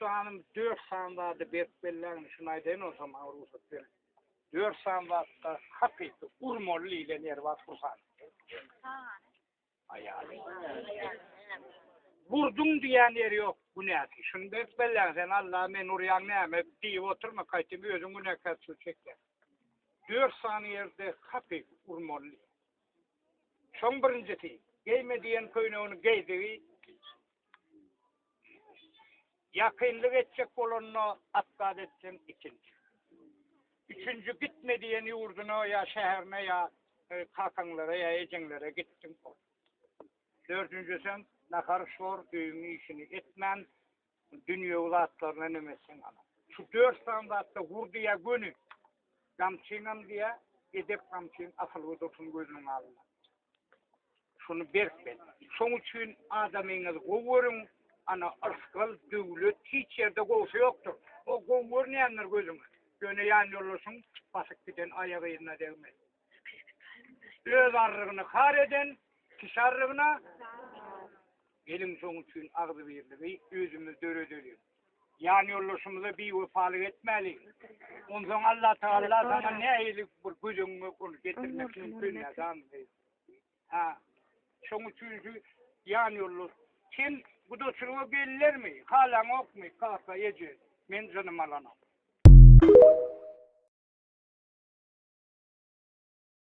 Hanım 4 saniyede bekbellerini şuna den o zaman ruhsat verin. 4 saniyede hafif urmollu ile yer var kursan. Ayağı. Vurdum diyen yer yok bu ne ki? Şunu bekbellerini sen Allah men uyan neme diye oturma kaytı bir özün güne kaçı çekler. 4 saniyede hafif urmollu. Son birincisi giyme diyen köyüne onu giydiği yakınlık edecek olanını atkat etsin ikinci. Üçüncü gitme diyen yurduna ya şehrine ya kakanlara ya ecenlere gittin. Dördüncü sen nakar şor düğümü işini etmen dünya ulatlarına nemesin ana. Şu 4 standartta vurduya günü kamçıyla diye edep kamçıyın asıl vurdursun gözünün ağzına. Şunu berk ben. Son için adamınız kovurun ana ırskal, devlet, hiç yerde kovsa yoktur. O kovur ne anlar gözünü? Gönü yan yollusun, basık giden ayağı yerine değmez. Öz arrığını kar eden, kişarrığına elin son için ağzı birliği, yüzümüz dörü. Yan yollusumuza bir vefalık etmeli. Ondan Allah Teala sana ne iyilik bu gözünü getirmek mümkün ya. Ha. Son üçüncü yan yolu. Sen bu dostluğu belirler mi? Hala ok mu? Kalka yiyeceğiz. Men canım alanam.